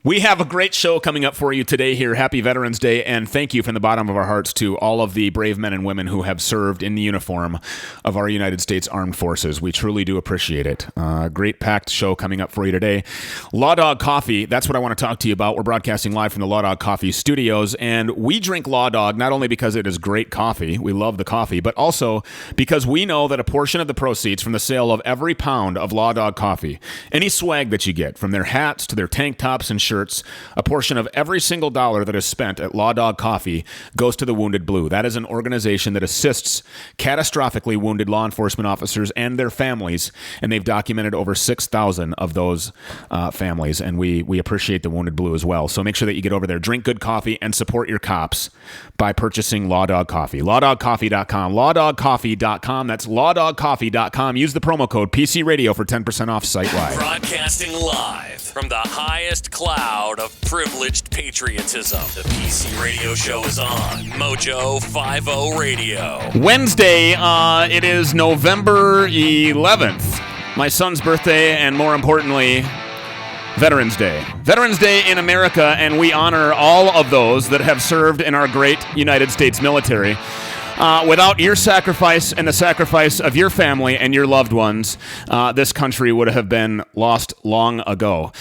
We have a great show coming up for you today here. Happy Veterans Day, and thank you from the bottom of our hearts to all of the brave men and women who have served in the uniform of our United States Armed Forces. We truly do appreciate it. Great packed show coming up for you today. Law Dog Coffee, that's what I want to talk to you about. We're broadcasting live from the Law Dog Coffee studios, and we drink Law Dog not only because it is great coffee, we love the coffee, but also because we know that a portion of the proceeds from the sale of every pound of Law Dog coffee, any swag that you get, from their hats to their tank tops and shirts, a portion of every single dollar that is spent at Law Dog Coffee goes to the Wounded Blue. That is an organization that assists catastrophically wounded law enforcement officers and their families, and they've documented over 6,000 of those families, and we appreciate the Wounded Blue as well. So make sure that you get over there, drink good coffee, and support your cops by purchasing Law Dog Coffee. LawDogCoffee.com. LawDogCoffee.com. That's LawDogCoffee.com. Use the promo code PC Radio for 10% off site-wide. Broadcasting live from the highest cloud of privileged patriotism. The PC Radio Show is on Mojo 50 Radio. Wednesday, it is November 11th. My son's birthday, and more importantly, Veterans Day. Veterans Day in America, and we honor all of those that have served in our great United States military. Without your sacrifice and the sacrifice of your family and your loved ones, this country would have been lost long ago.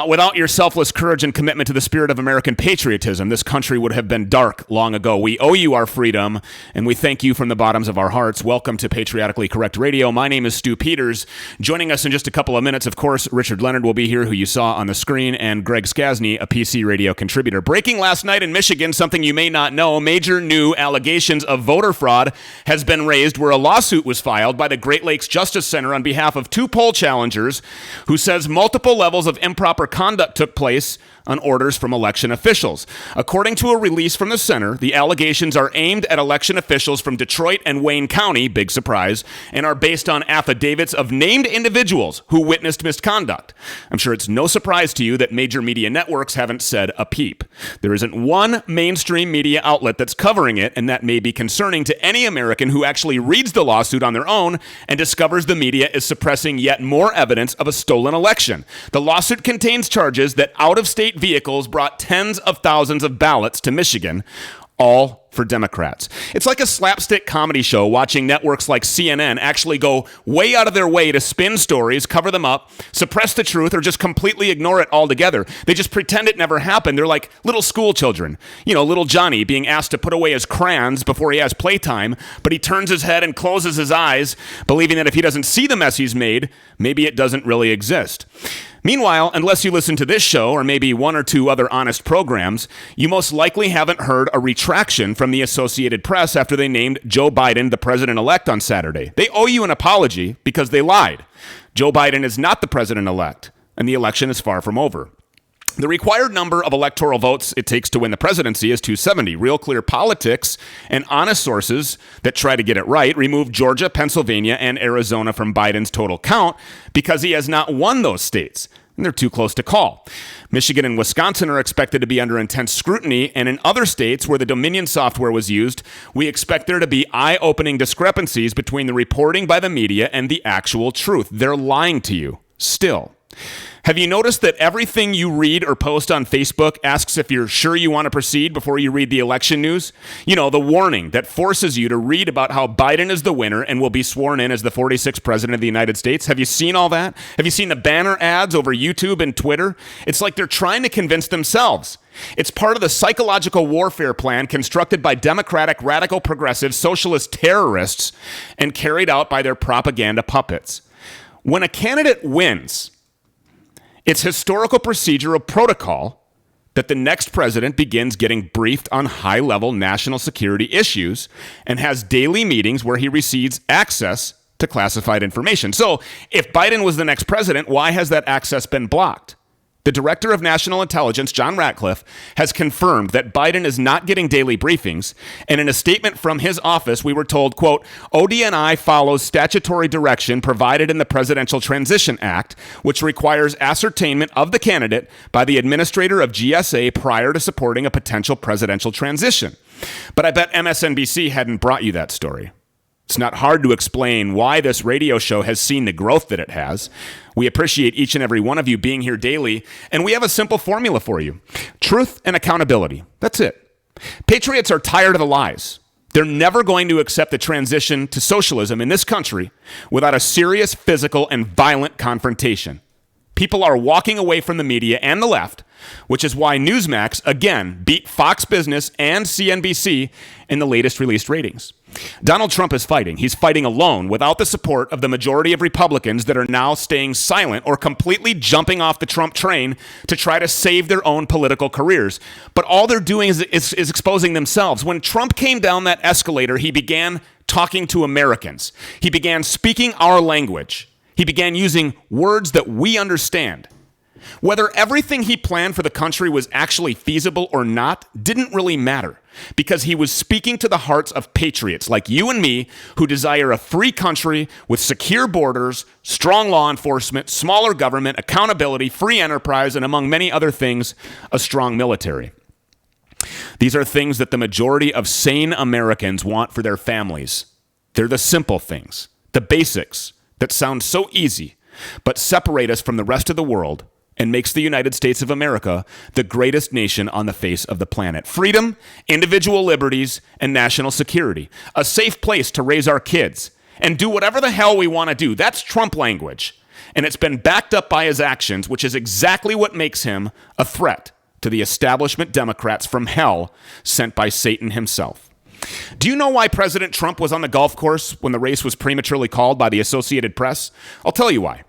Without your selfless courage and commitment to the spirit of American patriotism, this country would have been dark long ago. We owe you our freedom, and we thank you from the bottoms of our hearts. Welcome to Patriotically Correct Radio. My name is Stu Peters. Joining us in just a couple of minutes, of course, Richard Leonard will be here, who you saw on the screen, and Greg Skasny, a PC Radio contributor. Breaking last night in Michigan, something you may not know, major new allegations of voter fraud has been raised where a lawsuit was filed by the Great Lakes Justice Center on behalf of two poll challengers who says multiple levels of improper conduct took place on orders from election officials. According to a release from the center, the allegations are aimed at election officials from Detroit and Wayne County, big surprise, and are based on affidavits of named individuals who witnessed misconduct. I'm sure it's no surprise to you that major media networks haven't said a peep. There isn't one mainstream media outlet that's covering it, and that may be concerning to any American who actually reads the lawsuit on their own and discovers the media is suppressing yet more evidence of a stolen election. The lawsuit contains charges that out-of-state vehicles brought tens of thousands of ballots to Michigan, all for Democrats. It's like a slapstick comedy show watching networks like CNN actually go way out of their way to spin stories, cover them up, suppress the truth, or just completely ignore it altogether. They just pretend it never happened. They're like little school children. You know, little Johnny being asked to put away his crayons before he has playtime, but he turns his head and closes his eyes, believing that if he doesn't see the mess he's made, maybe it doesn't really exist. Meanwhile, unless you listen to this show or maybe one or two other honest programs, you most likely haven't heard a retraction from the Associated Press after they named Joe Biden the president-elect on Saturday. They owe you an apology because they lied. Joe Biden is not the president-elect, and the election is far from over. The required number of electoral votes it takes to win the presidency is 270. Real Clear Politics and honest sources that try to get it right remove Georgia, Pennsylvania, and Arizona from Biden's total count because he has not won those states, and they're too close to call. Michigan and Wisconsin are expected to be under intense scrutiny, and in other states where the Dominion software was used, we expect there to be eye-opening discrepancies between the reporting by the media and the actual truth. They're lying to you, still. Have you noticed that everything you read or post on Facebook asks if you're sure you want to proceed before you read the election news? You know, the warning that forces you to read about how Biden is the winner and will be sworn in as the 46th president of the United States. Have you seen all that? Have you seen the banner ads over YouTube and Twitter? It's like they're trying to convince themselves. It's part of the psychological warfare plan constructed by Democratic, radical, progressive, socialist terrorists and carried out by their propaganda puppets. When a candidate wins, it's historical procedural protocol that the next president begins getting briefed on high-level national security issues and has daily meetings where he receives access to classified information. So if Biden was the next president, why has that access been blocked? The Director of National Intelligence, John Ratcliffe, has confirmed that Biden is not getting daily briefings, and in a statement from his office, we were told, quote, ODNI follows statutory direction provided in the Presidential Transition Act, which requires ascertainment of the candidate by the administrator of GSA prior to supporting a potential presidential transition. But I bet MSNBC hadn't brought you that story. It's not hard to explain why this radio show has seen the growth that it has. We appreciate each and every one of you being here daily, and we have a simple formula for you. Truth and accountability. That's it. Patriots are tired of the lies. They're never going to accept the transition to socialism in this country without a serious physical and violent confrontation. People are walking away from the media and the left, which is why Newsmax, again, beat Fox Business and CNBC in the latest released ratings. Donald Trump is fighting. He's fighting alone without the support of the majority of Republicans that are now staying silent or completely jumping off the Trump train to try to save their own political careers. But all they're doing is exposing themselves. When Trump came down that escalator, he began talking to Americans. He began speaking our language. He began using words that we understand. Whether everything he planned for the country was actually feasible or not didn't really matter, because he was speaking to the hearts of patriots like you and me who desire a free country with secure borders, strong law enforcement, smaller government, accountability, free enterprise, and among many other things, a strong military. These are things that the majority of sane Americans want for their families. They're the simple things, the basics, that sounds so easy, but separate us from the rest of the world and makes the United States of America the greatest nation on the face of the planet. Freedom, individual liberties, and national security. A safe place to raise our kids and do whatever the hell we want to do. That's Trump language. And it's been backed up by his actions, which is exactly what makes him a threat to the establishment Democrats from hell sent by Satan himself. Do you know why President Trump was on the golf course when the race was prematurely called by the Associated Press? I'll tell you why.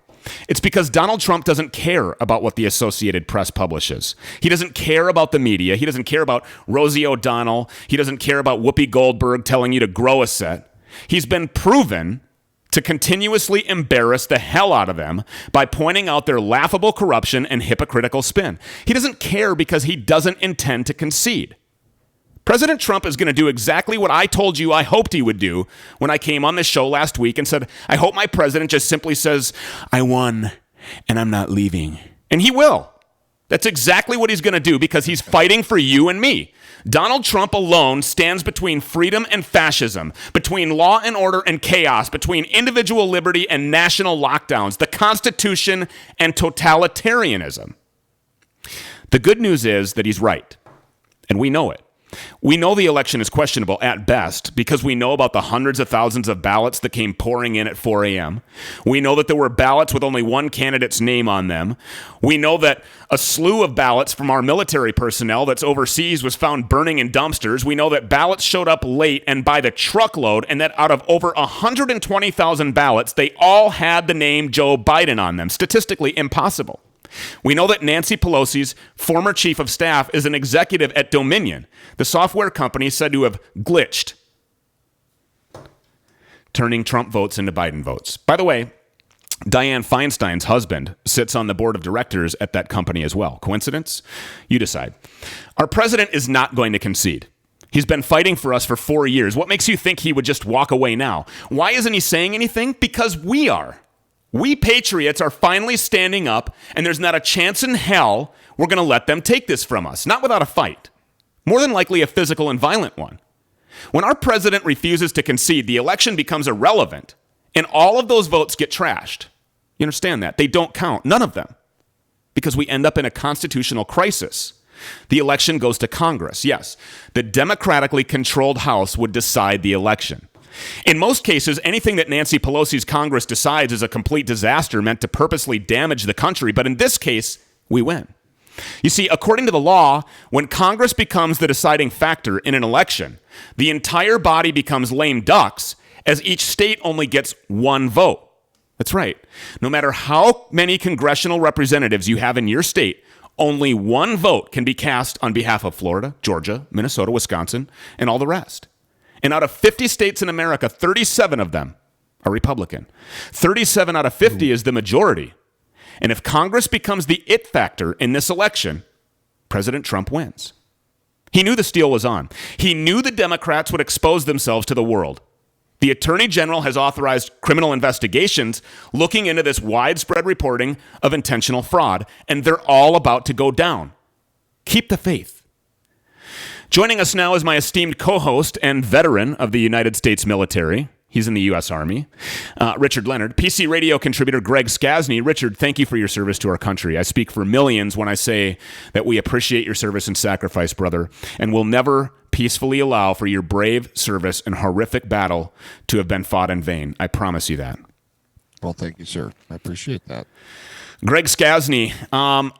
It's because Donald Trump doesn't care about what the Associated Press publishes. He doesn't care about the media. He doesn't care about Rosie O'Donnell. He doesn't care about Whoopi Goldberg telling you to grow a set. He's been proven to continuously embarrass the hell out of them by pointing out their laughable corruption and hypocritical spin. He doesn't care because he doesn't intend to concede. President Trump is going to do exactly what I told you I hoped he would do when I came on this show last week and said, I hope my president just simply says, I won and I'm not leaving. And he will. That's exactly what he's going to do because he's fighting for you and me. Donald Trump alone stands between freedom and fascism, between law and order and chaos, between individual liberty and national lockdowns, the Constitution and totalitarianism. The good news is that he's right, and we know it. We know the election is questionable at best because we know about the hundreds of thousands of ballots that came pouring in at 4 a.m. We know that there were ballots with only one candidate's name on them. We know that a slew of ballots from our military personnel that's overseas was found burning in dumpsters. We know that ballots showed up late and by the truckload, and that out of over 120,000 ballots, they all had the name Joe Biden on them. Statistically impossible. We know that Nancy Pelosi's former chief of staff is an executive at Dominion, the software company said to have glitched, turning Trump votes into Biden votes. By the way, Dianne Feinstein's husband sits on the board of directors at that company as well. Coincidence? You decide. Our president is not going to concede. He's been fighting for us for 4 years. What makes you think he would just walk away now? Why isn't he saying anything? Because we are. We patriots are finally standing up, and there's not a chance in hell we're going to let them take this from us. Not without a fight. More than likely a physical and violent one. When our president refuses to concede, the election becomes irrelevant, and all of those votes get trashed. You understand that? They don't count. None of them. Because we end up in a constitutional crisis. The election goes to Congress. Yes, the democratically controlled House would decide the election. In most cases, anything that Nancy Pelosi's Congress decides is a complete disaster meant to purposely damage the country. But in this case, we win. You see, according to the law, when Congress becomes the deciding factor in an election, the entire body becomes lame ducks as each state only gets one vote. That's right. No matter how many congressional representatives you have in your state, only one vote can be cast on behalf of Florida, Georgia, Minnesota, Wisconsin, and all the rest. And out of 50 states in America, 37 of them are Republican. 37 out of 50 is the majority. And if Congress becomes the it factor in this election, President Trump wins. He knew the steal was on. He knew the Democrats would expose themselves to the world. The Attorney General has authorized criminal investigations looking into this widespread reporting of intentional fraud, and they're all about to go down. Keep the faith. Joining us now is my esteemed co-host and veteran of the United States military. He's in the U.S. Army. Richard Leonard. PC Radio contributor Greg Skasny. Richard, thank you for your service to our country. I speak for millions when I say that we appreciate your service and sacrifice, brother, and will never peacefully allow for your brave service and horrific battle to have been fought in vain. I promise you that. Well, thank you, sir. I appreciate that. Greg Skasny,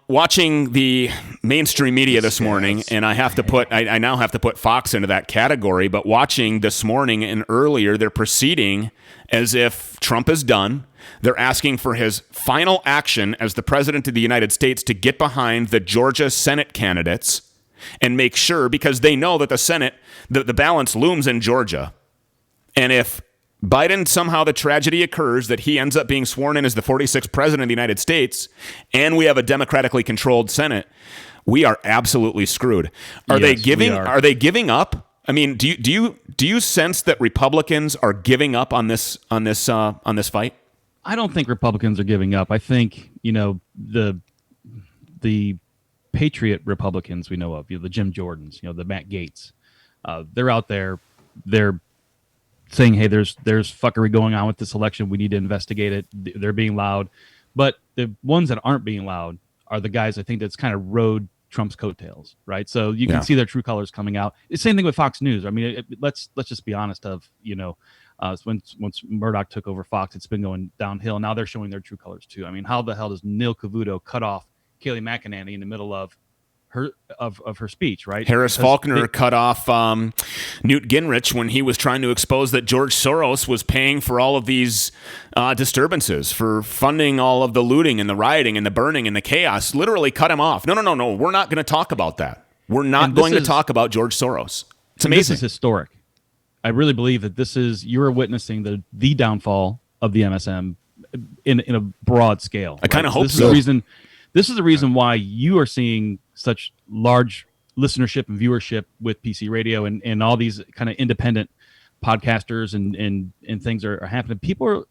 watching the mainstream media this morning, and I now have to put Fox into that category, but watching this morning and earlier, they're proceeding as if Trump is done. They're asking for his final action as the president of the United States to get behind the Georgia Senate candidates and make sure, because they know that the Senate, the balance looms in Georgia. And if Biden, somehow the tragedy occurs that he ends up being sworn in as the 46th president of the United States, and we have a democratically controlled Senate, we are absolutely screwed. Are they giving up? I mean, do you sense that Republicans are giving up on this fight? I don't think Republicans are giving up. I think, the Patriot Republicans we know of, the Jim Jordans, the Matt Gaetz, they're out there, they're saying, hey, there's fuckery going on with this election. We need to investigate it. They're being loud. But the ones that aren't being loud are the guys, I think, that's kind of rode Trump's coattails, right? So you can see their true colors coming out. The same thing with Fox News. I mean, let's just be honest once Murdoch took over Fox, it's been going downhill. Now they're showing their true colors too. I mean, how the hell does Neil Cavuto cut off Kayleigh McEnany in the middle of her speech, right? Harris Faulkner cut off Newt Gingrich when he was trying to expose that George Soros was paying for all of these disturbances, for funding all of the looting and the rioting and the burning and the chaos. Literally cut him off. No. We're not going to talk about that. We're not going to talk about George Soros. It's amazing. This is historic. I really believe that you're witnessing the downfall of the MSM in a broad scale. I kind of hope so. This is the reason why you are seeing such large listenership and viewership with PC Radio and all these kind of independent podcasters and things are happening. People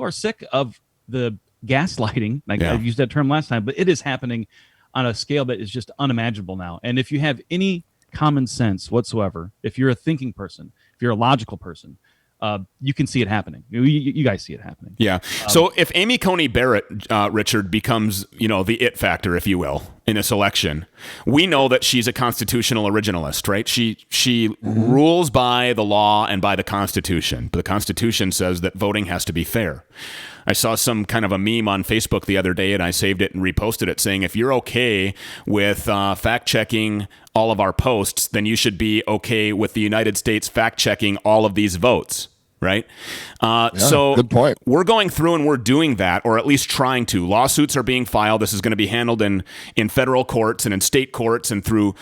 are sick of the gaslighting. I've used that term last time, but it is happening on a scale that is just unimaginable now. And if you have any common sense whatsoever, if you're a thinking person, if you're a logical person, you can see it happening. You guys see it happening. Yeah. So if Amy Coney Barrett, Richard, becomes, the it factor, if you will, in this election, we know that she's a constitutional originalist, right? She rules by the law and by the Constitution. But the Constitution says that voting has to be fair. I saw some kind of a meme on Facebook the other day, and I saved it and reposted it, saying, if you're okay with fact-checking all of our posts, then you should be okay with the United States fact-checking all of these votes. Right? So good point. We're going through and we're doing that, or at least trying to. Lawsuits are being filed. This is going to be handled in federal courts and in state courts and through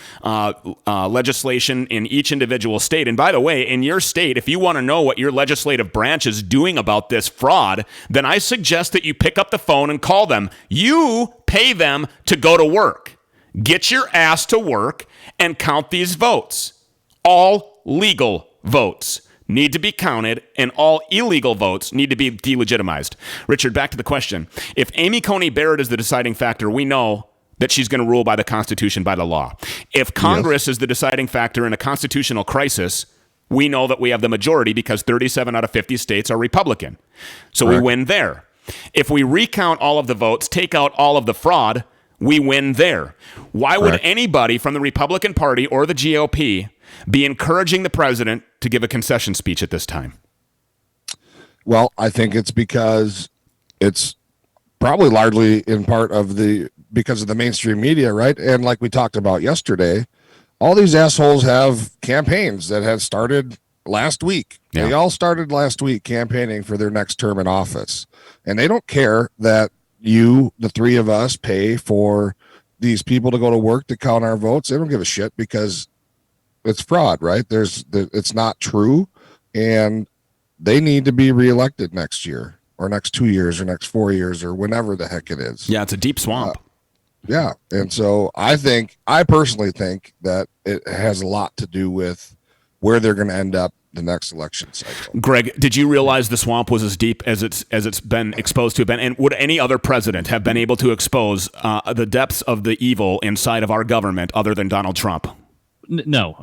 legislation in each individual state. And by the way, in your state, if you want to know what your legislative branch is doing about this fraud, then I suggest that you pick up the phone and call them. You pay them to go to work. Get your ass to work and count these votes. All legal votes need to be counted, and all illegal votes need to be delegitimized. Richard, back to the question. If Amy Coney Barrett is the deciding factor, we know that she's going to rule by the Constitution, by the law. If Congress is the deciding factor in a constitutional crisis, we know that we have the majority because 37 out of 50 states are Republican. So we win there. If we recount all of the votes, take out all of the fraud, we win there. Why would anybody from the Republican Party or the GOP be encouraging the president to give a concession speech at this time? Well, I think it's because it's probably largely in part because of the mainstream media, right? And like we talked about yesterday, all these assholes have campaigns that had started last week. Yeah. They all started last week campaigning for their next term in office. And they don't care that the three of us, pay for these people to go to work to count our votes. They don't give a shit because it's fraud, right? It's not true, and they need to be reelected next year or next 2 years or next 4 years or whenever the heck it is. Yeah, it's a deep swamp. And so I personally think that it has a lot to do with where they're going to end up the next election cycle. Greg, did you realize the swamp was as deep as it's been exposed to? And would any other president have been able to expose the depths of the evil inside of our government other than Donald Trump? No,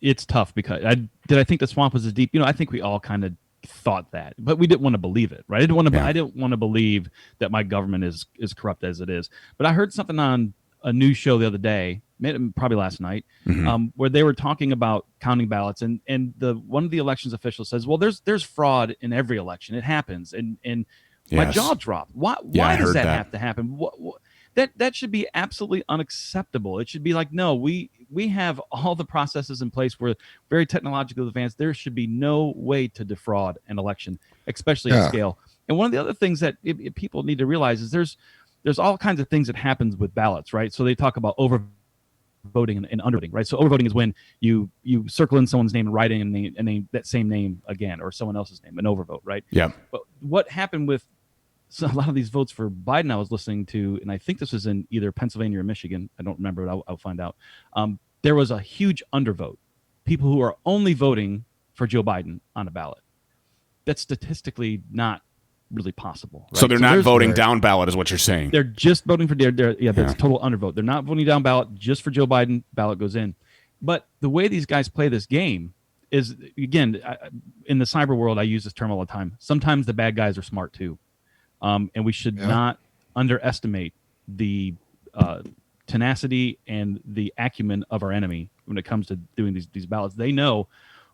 it's tough because I think the swamp was as deep. I think we all kind of thought that, but we didn't want to believe it, right? I didn't want to believe that my government is corrupt as it is. But I heard something on a news show the other day, probably last night, where they were talking about counting ballots, and one of the elections officials says, "Well, there's fraud in every election. It happens," and my jaw dropped. Why does that have to happen? That should be absolutely unacceptable. It should be like, no, we have all the processes in place. We're very technologically advanced. There should be no way to defraud an election, especially at scale. And one of the other things that people need to realize is there's all kinds of things that happens with ballots, right? So they talk about overvoting and undervoting, right? So overvoting is when you circle in someone's name and write in that same name again, or someone else's name, an overvote, right? Yeah. But what happened with a lot of these votes for Biden I was listening to, and I think this was in either Pennsylvania or Michigan, I don't remember, but I'll find out. There was a huge undervote. People who are only voting for Joe Biden on a ballot. That's statistically not really possible. Right? So they're not voting down ballot is what you're saying. They're just voting for that's a total undervote. They're not voting down ballot just for Joe Biden. Ballot goes in. But the way these guys play this game is, again, in the cyber world, I use this term all the time. Sometimes the bad guys are smart too. And we should not underestimate the tenacity and the acumen of our enemy when it comes to doing these ballots. They know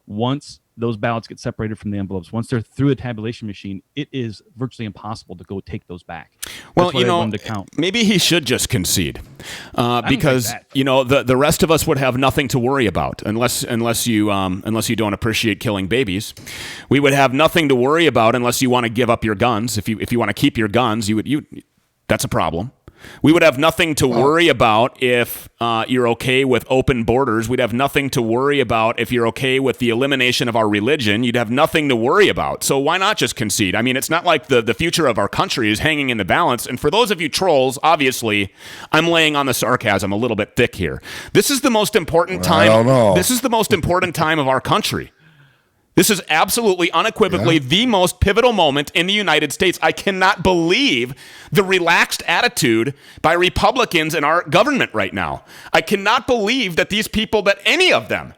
once those ballots get separated from the envelopes, once they're through a tabulation machine, it is virtually impossible to go take those back. Well, maybe he should just concede, because the rest of us would have nothing to worry about unless you don't appreciate killing babies. We would have nothing to worry about unless you want to give up your guns. If you want to keep your guns, that's a problem. We would have nothing to worry about if you're okay with open borders. We'd have nothing to worry about if you're okay with the elimination of our religion. You'd have nothing to worry about. So why not just concede? I mean, it's not like the future of our country is hanging in the balance. And for those of you trolls, obviously, I'm laying on the sarcasm a little bit thick here. This is the most important time. I don't know. This is the most important time of our country. This is absolutely, unequivocally the most pivotal moment in the United States. I cannot believe the relaxed attitude by Republicans in our government right now. I cannot believe that these people, that any of them,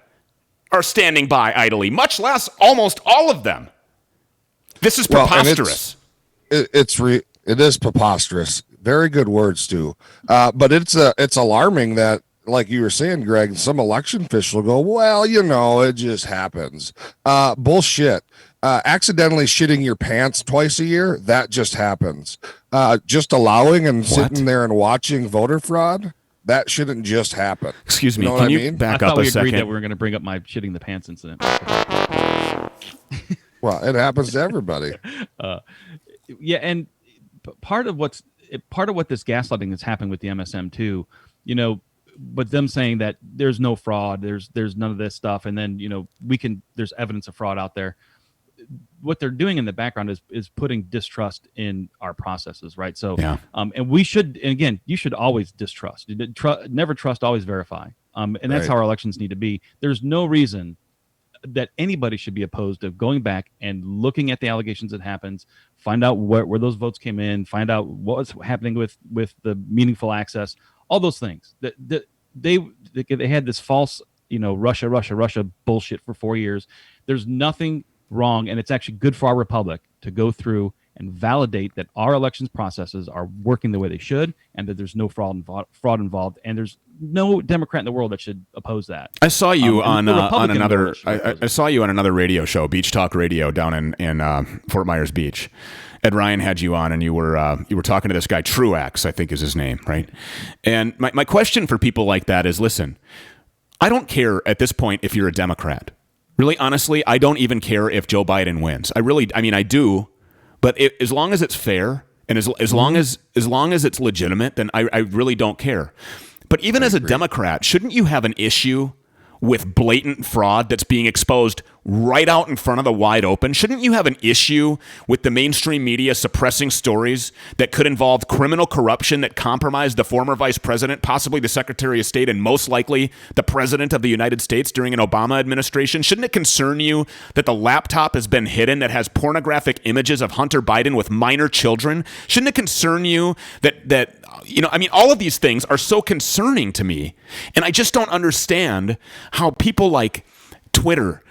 are standing by idly, much less almost all of them. This is preposterous. It is preposterous. Very good words, too. But it's alarming that, like you were saying, Greg, some election official will go, well, it just happens. Bullshit. Accidentally shitting your pants twice a year, that just happens. Just allowing and sitting there and watching voter fraud, that shouldn't just happen. Excuse me, you know can what you I mean? back I up thought a we second? agreed that we were going to bring up my shitting the pants incident. Well, it happens to everybody. And part of what this gaslighting that's happening with the MSM too, but them saying that there's no fraud, there's none of this stuff, and then there's evidence of fraud out there. What they're doing in the background is putting distrust in our processes, right? So, and we should, and again, you should always distrust, never trust, always verify, and that's how our elections need to be. There's no reason that anybody should be opposed to going back and looking at the allegations that happens, find out where those votes came in, find out what's happening with the meaningful access. All those things that they had this false, Russia bullshit for 4 years. There's nothing wrong, and it's actually good for our republic to go through and validate that our elections processes are working the way they should, and that there's no fraud involved, and there's no Democrat in the world that should oppose that. I saw you on another. I saw you on another radio show, Beach Talk Radio, down in Fort Myers Beach. Ed Ryan had you on, and you were talking to this guy, Truax, I think is his name, right? And my question for people like that is, listen, I don't care at this point if you're a Democrat. Really, honestly, I don't even care if Joe Biden wins. I do, but as long as it's fair and as long as it's legitimate, then I really don't care. But even as a Democrat, shouldn't you have an issue with blatant fraud that's being exposed right out in front of the wide open? Shouldn't you have an issue with the mainstream media suppressing stories that could involve criminal corruption that compromised the former vice president, possibly the Secretary of State, and most likely the President of the United States during an Obama administration? Shouldn't it concern you that the laptop has been hidden that has pornographic images of Hunter Biden with minor children? Shouldn't it concern you that all of these things are so concerning to me, and I just don't understand how people like Twitter,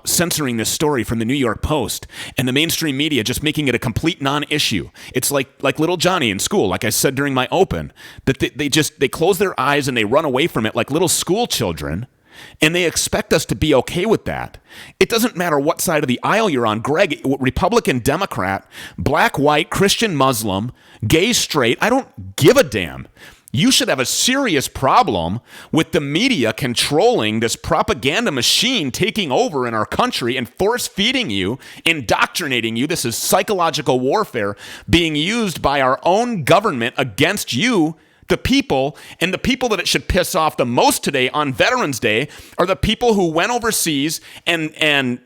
censoring this story from the New York Post and the mainstream media just making it a complete non-issue. It's like little Johnny in school, like I said during my open, that they close their eyes and they run away from it like little school children, and they expect us to be okay with that. It doesn't matter what side of the aisle you're on, Greg, Republican, Democrat, black, white, Christian, Muslim, gay, straight, I don't give a damn. You should have a serious problem with the media controlling this propaganda machine taking over in our country and force-feeding you, indoctrinating you. This is psychological warfare being used by our own government against you, the people, and the people that it should piss off the most today on Veterans Day are the people who went overseas and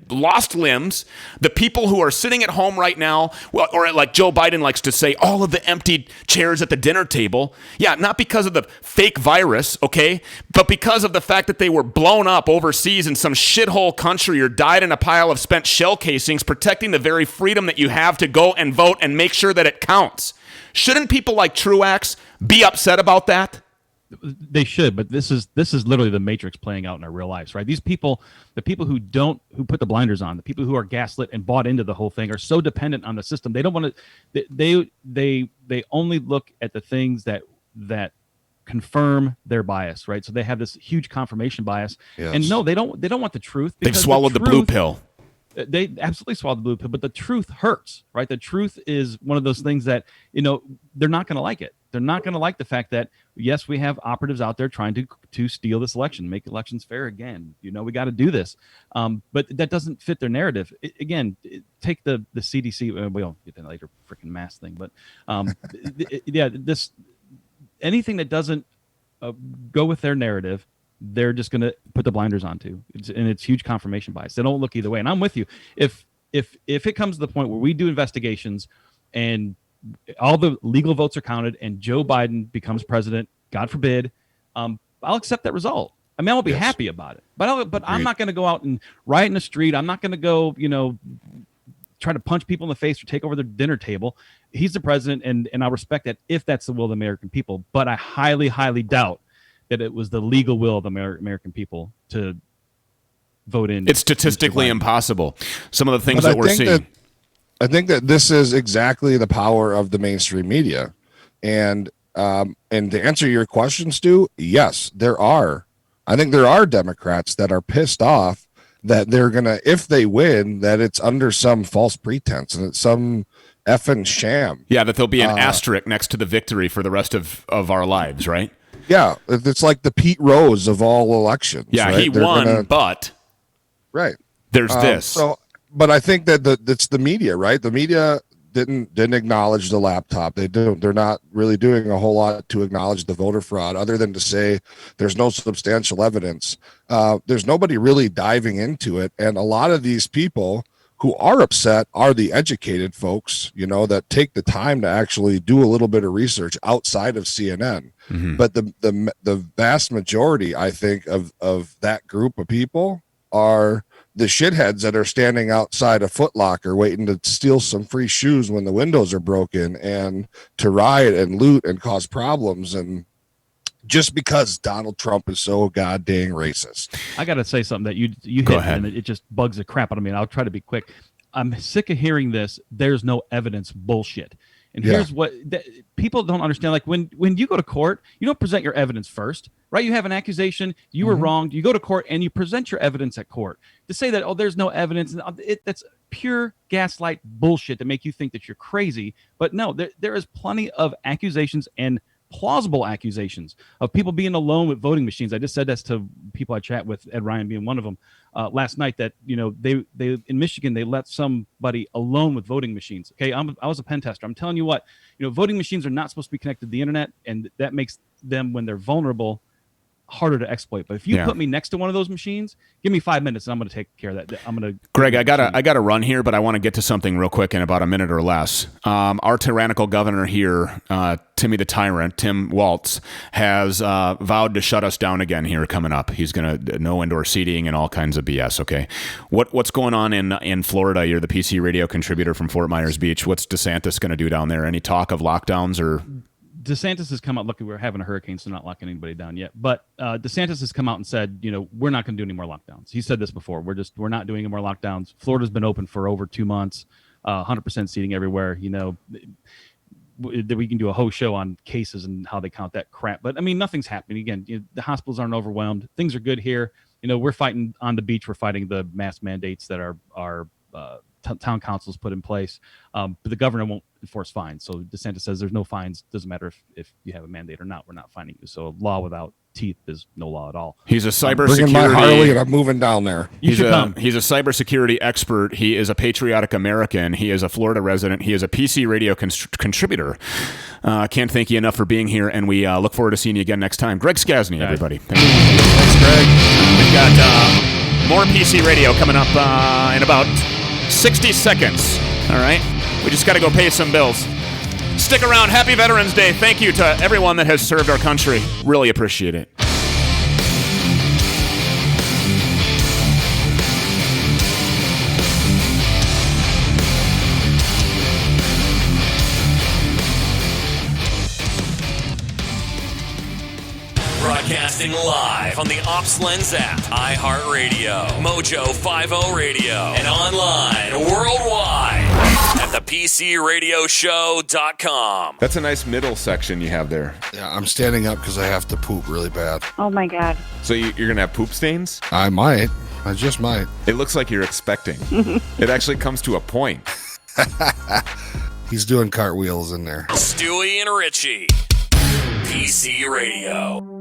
lost limbs, the people who are sitting at home right now, or like Joe Biden likes to say, all of the empty chairs at the dinner table. Yeah, not because of the fake virus, okay, but because of the fact that they were blown up overseas in some shithole country or died in a pile of spent shell casings, protecting the very freedom that you have to go and vote and make sure that it counts. Shouldn't people like Truax be upset about that? They should, but this is literally the Matrix playing out in our real lives, right? These people, the people who put the blinders on, the people who are gaslit and bought into the whole thing, are so dependent on the system. They don't want to. They only look at the things that confirm their bias, right? So they have this huge confirmation bias, yes. And no, they don't want the truth. They've swallowed the blue pill. They absolutely swallowed the blue pill, but the truth hurts, right? The truth is one of those things that, they're not going to like it. They're not going to like the fact that, yes, we have operatives out there trying to steal this election, make elections fair again. We got to do this. But that doesn't fit their narrative. Take the CDC. We'll get that later, freaking mask thing. But anything that doesn't go with their narrative, they're just going to put the blinders onto. It's huge confirmation bias. They don't look either way. And I'm with you. If it comes to the point where we do investigations and all the legal votes are counted and Joe Biden becomes president, God forbid, I'll accept that result. I mean, I won't be happy about it, but I'm not going to go out and riot in the street. I'm not going to go, try to punch people in the face or take over their dinner table. He's the president, and I respect that if that's the will of the American people. But I highly, highly doubt that it was the legal will of the American people to vote in. It's statistically impossible. Some of the things that we're seeing. I think that this is exactly the power of the mainstream media. And to answer your question, Stu, yes, there are. I think there are Democrats that are pissed off that they're going to, if they win, that it's under some false pretense and it's some effing sham. Yeah, that there'll be an asterisk next to the victory for the rest of our lives, right? Yeah, it's like the Pete Rose of all elections. Yeah, right? He won, but right there's this. But I think that it's the media, right? The media didn't acknowledge the laptop. They're not really doing a whole lot to acknowledge the voter fraud, other than to say there's no substantial evidence. There's nobody really diving into it, and a lot of these people who are upset are the educated folks, that take the time to actually do a little bit of research outside of CNN. Mm-hmm. But the vast majority, I think, of that group of people are the shitheads that are standing outside a Foot Locker waiting to steal some free shoes when the windows are broken, and to riot and loot and cause problems. And just because Donald Trump is so goddamn racist. I got to say something that you hit, and it just bugs the crap out of me, and I'll try to be quick. I'm sick of hearing this "there's no evidence" bullshit. And here's what people don't understand. Like when you go to court, you don't present your evidence first, right? You have an accusation, you were wronged, you go to court and you present your evidence at court. To say that, there's no evidence, that's pure gaslight bullshit to make you think that you're crazy. But no, there is plenty of accusations and plausible accusations of people being alone with voting machines. I just said this to people I chat with, Ed Ryan being one of them, last night, that they in Michigan they let somebody alone with voting machines. Okay, I was a pen tester. I'm telling you what, voting machines are not supposed to be connected to the internet, and that makes them, when they're vulnerable, harder to exploit. But if you put me next to one of those machines, give me 5 minutes and I'm going to take care of that. I'm going to. Greg, I gotta run here, but I want to get to something real quick in about a minute or less. Our tyrannical governor here, Timmy the Tyrant, Tim Waltz, has vowed to shut us down again here coming up. He's going to no indoor seating and all kinds of BS. Okay, what's going on in Florida? You're the PC radio contributor from Fort Myers Beach. What's DeSantis going to do down there? Any talk of lockdowns or? DeSantis has come out. Look, we're having a hurricane, so not locking anybody down yet. But DeSantis has come out and said, we're not going to do any more lockdowns. He said this before. We're not doing any more lockdowns. Florida's been open for over 2 months, 100% seating everywhere. We can do a whole show on cases and how they count that crap. But I mean, nothing's happening. Again, the hospitals aren't overwhelmed. Things are good here. We're fighting on the beach. We're fighting the mask mandates that our town councils put in place, but the governor won't enforce fines. So DeSantis says there's no fines. Doesn't matter if you have a mandate or not. We're not fining you. So a law without teeth is no law at all. He's a cybersecurity. Bringing my Harley and I'm moving down there. He's a cybersecurity expert. He is a patriotic American. He is a Florida resident. He is a PC radio contributor. Can't thank you enough for being here, and we look forward to seeing you again next time. Greg Skasny, everybody. Thanks, Greg. We've got more PC radio coming up in about 60 seconds. All right. We just got to go pay some bills. Stick around. Happy Veterans Day. Thank you to everyone that has served our country. Really appreciate it. Broadcasting live on the OpsLens app, iHeartRadio, Mojo 50 Radio, and online worldwide at thepcradioshow.com. That's a nice middle section you have there. Yeah, I'm standing up because I have to poop really bad. Oh, my God. So you're going to have poop stains? I might. I just might. It looks like you're expecting. It actually comes to a point. He's doing cartwheels in there. Stewie and Richie, PC Radio.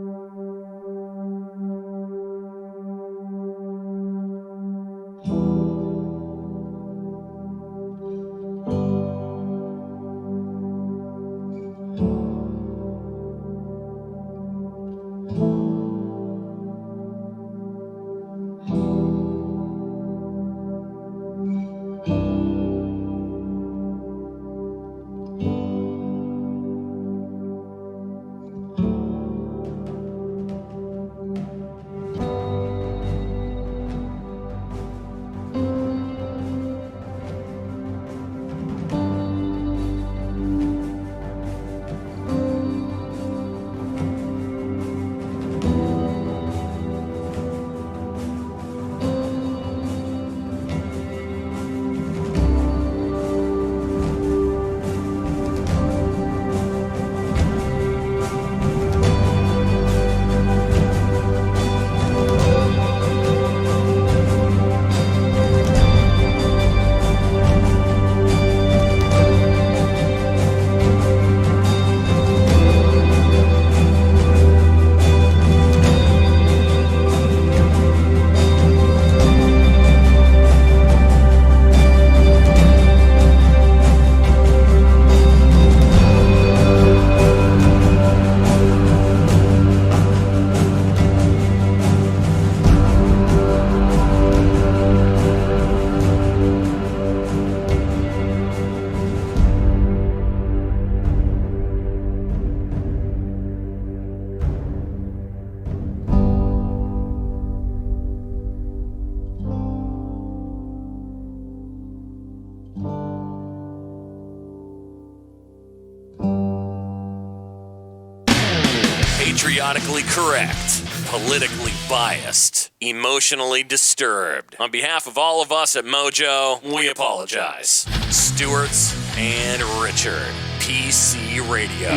Patriotically correct, politically biased, emotionally disturbed. On behalf of all of us at Mojo, we apologize. Stewart's and Richard, PC Radio.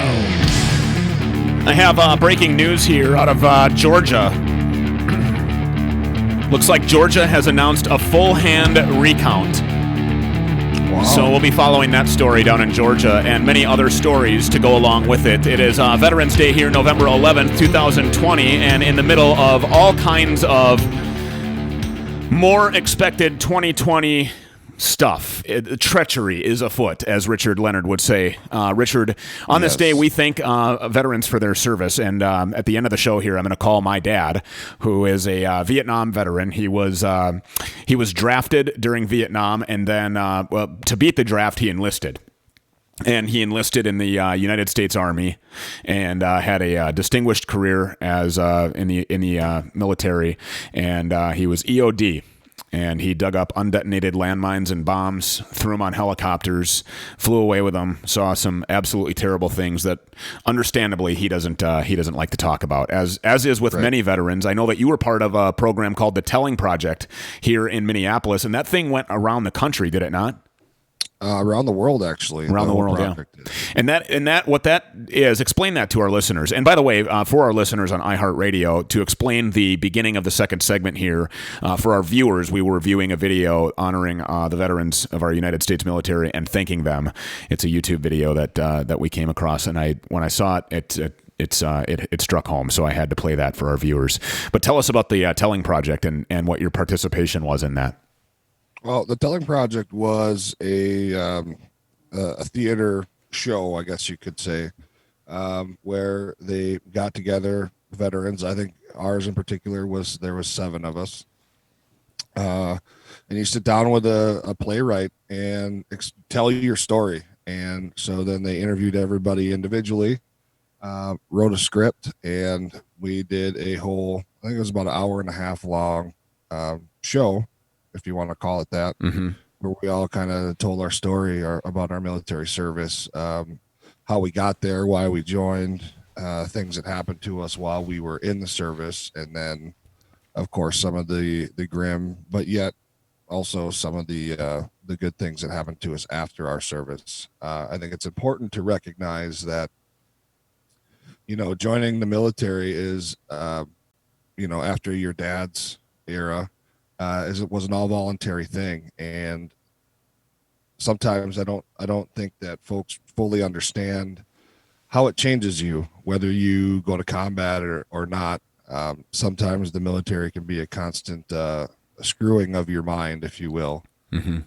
I have breaking news here out of Georgia. Looks like Georgia has announced a full hand recount. Wow. So we'll be following that story down in Georgia and many other stories to go along with it. It is Veterans Day here, November 11th, 2020, and in the middle of all kinds of more expected 2020 stuff. Treachery is afoot, as Richard Leonard would say. Richard, on this day, we thank veterans for their service. And at the end of the show here, I'm going to call my dad, who is a Vietnam veteran. He was drafted during Vietnam, and then to beat the draft, he enlisted. And he enlisted in the United States Army, and had a distinguished career as in the military. And he was EOD. And he dug up undetonated landmines and bombs, threw them on helicopters, flew away with them, saw some absolutely terrible things that, understandably, he doesn't like to talk about. As is with many veterans. I know that you were part of a program called the Telling Project here in Minneapolis, and that thing went around the country, did it not? Around the world, actually. Around the world, yeah. And that what that is, explain that to our listeners. And by the way, for our listeners on iHeartRadio, to explain the beginning of the second segment here, for our viewers, we were viewing a video honoring the veterans of our United States military and thanking them. It's a YouTube video that we came across, and when I saw it, it struck home, so I had to play that for our viewers. But tell us about the Telling Project and what your participation was in that. Well, the Telling Project was a theater show, I guess you could say, where they got together veterans. I think ours in particular there was 7 of us. And you sit down with a playwright and tell you your story. And so then they interviewed everybody individually, wrote a script, and we did a whole, I think it was about an hour and a half long show, if you want to call it that, where we all kind of told our story about our military service, how we got there, why we joined, things that happened to us while we were in the service, and then, of course, some of the grim, but yet also some of the good things that happened to us after our service. I think it's important to recognize that, joining the military is, after your dad's era, as it was an all voluntary thing, and sometimes I don't think that folks fully understand how it changes you, whether you go to combat or not. Sometimes the military can be a constant screwing of your mind, if you will, and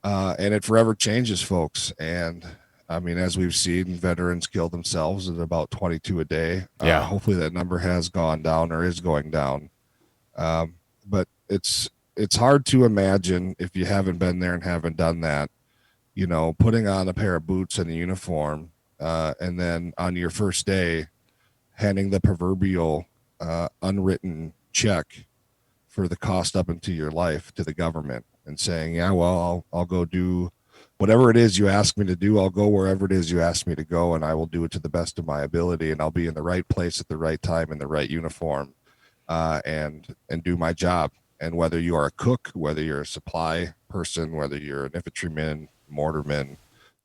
it forever changes folks. And I mean, as we've seen, veterans kill themselves at about 22 a day. Hopefully that number has gone down or is going down. But it's hard to imagine, if you haven't been there and haven't done that, putting on a pair of boots and a uniform, and then on your first day, handing the proverbial unwritten check for the cost up into your life to the government and saying, yeah, well, I'll go do whatever it is you ask me to do. I'll go wherever it is you ask me to go, and I will do it to the best of my ability, and I'll be in the right place at the right time in the right uniform, and do my job. And whether you are a cook, whether you're a supply person, whether you're an infantryman, mortarman,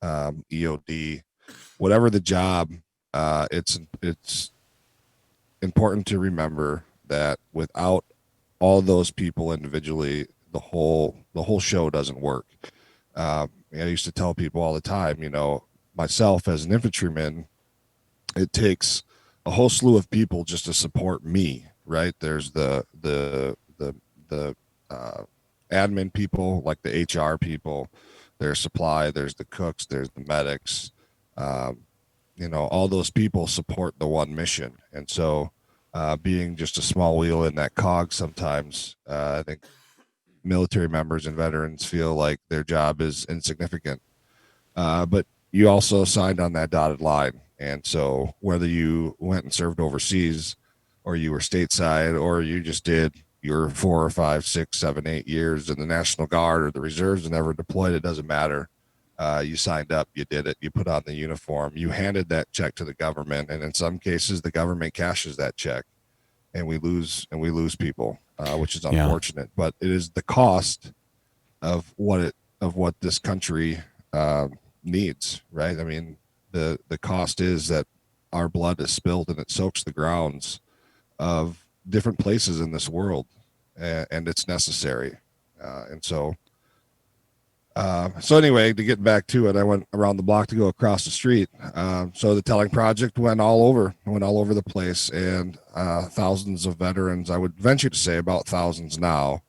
EOD, whatever the job, it's important to remember that without all those people individually, the whole show doesn't work. I used to tell people all the time, myself as an infantryman, it takes a whole slew of people just to support me, right? There's the admin people, like the HR people, there's supply, there's the cooks, there's the medics, all those people support the one mission. And so being just a small wheel in that cog sometimes, I think military members and veterans feel like their job is insignificant, but you also signed on that dotted line. And so whether you went and served overseas, or you were stateside, or you just did your 4 or 5, 6, 7, 8 years in the National Guard or the reserves and never deployed, it doesn't matter. You signed up, you did it, you put on the uniform, you handed that check to the government, and in some cases the government cashes that check, and we lose people, which is unfortunate. But it is the cost of what this country needs, right? I mean, the cost is that our blood is spilled and it soaks the grounds of different places in this world, and it's necessary. So anyway, to get back to it, I went around the block to go across the street. So the Telling Project went all over the place, and thousands of veterans, I would venture to say about thousands now,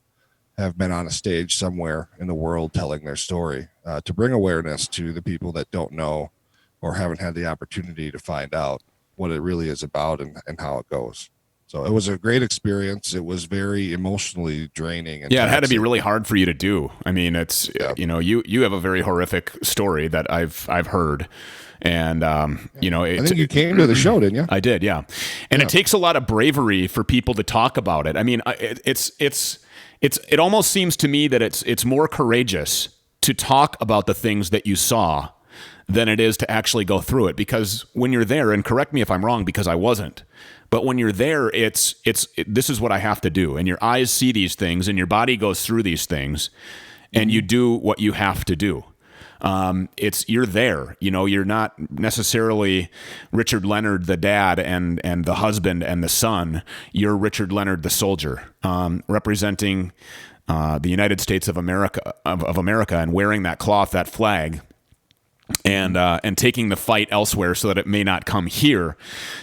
have been on a stage somewhere in the world telling their story, to bring awareness to the people that don't know or haven't had the opportunity to find out what it really is about and how it goes. So it was a great experience. It was very emotionally draining. And Yeah, it had to be taxing. really hard for you to do. I mean, it's Yeah. you have a very horrific story that I've heard, and I think you came to the show, didn't you? I did, yeah. And Yeah. it takes a lot of bravery for people to talk about it. I mean, it almost seems to me that it's more courageous to talk about the things that you saw than it is to actually go through it. Because when you're there, and correct me if I'm wrong, because I wasn't, but when you're there, this is what I have to do, and your eyes see these things, and your body goes through these things, and you do what you have to do. You're there, you're not necessarily Richard Leonard, the dad and the husband and the son. You're Richard Leonard, the soldier, representing the United States of America, and wearing that cloth, that flag, and taking the fight elsewhere so that it may not come here.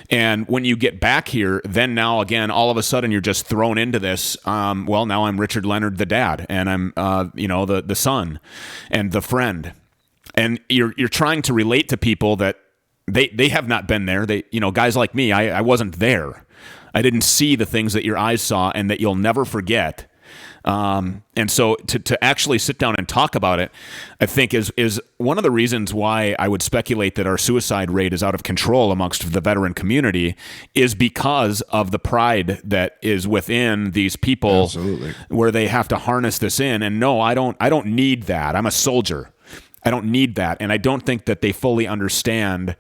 And when you get back here, then now again, all of a sudden you're just thrown into this. Well, now I'm Richard Leonard, the dad, and I'm the son and the friend. And you're trying to relate to people that they have not been there. They, guys like me, I wasn't there. I didn't see the things that your eyes saw and that you'll never forget. And so to actually sit down and talk about it, I think is one of the reasons why I would speculate that our suicide rate is out of control amongst the veteran community, is because of the pride that is within these people. Absolutely. Where they have to harness this in. And no, I don't need that. I'm a soldier. I don't need that. And I don't think that they fully understand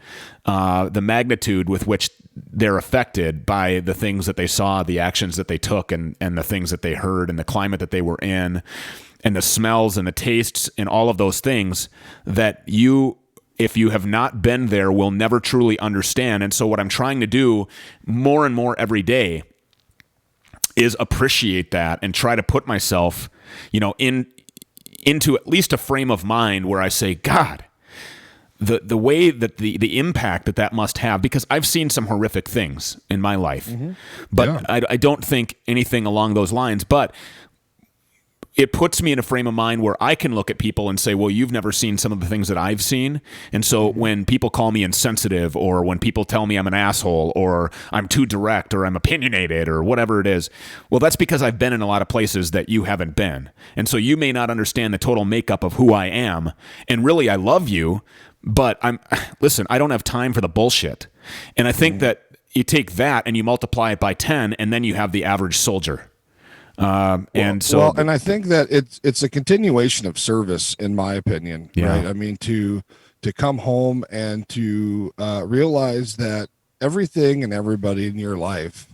the magnitude with which they're affected by the things that they saw, the actions that they took, and the things that they heard, and the climate that they were in, and the smells and the tastes and all of those things that you, if you have not been there, will never truly understand. And so what I'm trying to do more and more every day is appreciate that and try to put myself, into at least a frame of mind where I say, God, the way that the impact that must have, because I've seen some horrific things in my life, but Yeah. I don't think anything along those lines, but it puts me in a frame of mind where I can look at people and say, well, you've never seen some of the things that I've seen. And so when people call me insensitive, or when people tell me I'm an asshole, or I'm too direct, or I'm opinionated, or whatever it is, well, that's because I've been in a lot of places that you haven't been. And so you may not understand the total makeup of who I am. And really, I love you, but listen, I don't have time for the bullshit. And I think that you take that and you multiply it by 10, and then you have the average soldier. And I think that it's a continuation of service, in my opinion. Yeah. Right. I mean, to come home and to realize that everything and everybody in your life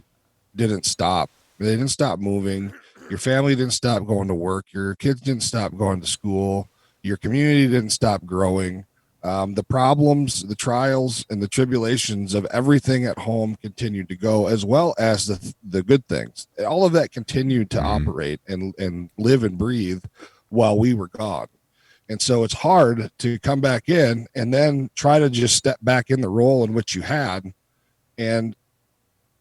didn't stop. They didn't stop moving. Your family didn't stop going to work. Your kids didn't stop going to school. Your community didn't stop growing. The problems, the trials, and the tribulations of everything at home continued to go, as well as the good things. All of that continued to operate and live and breathe while we were gone. And so it's hard to come back in and then try to just step back in the role in which you had. And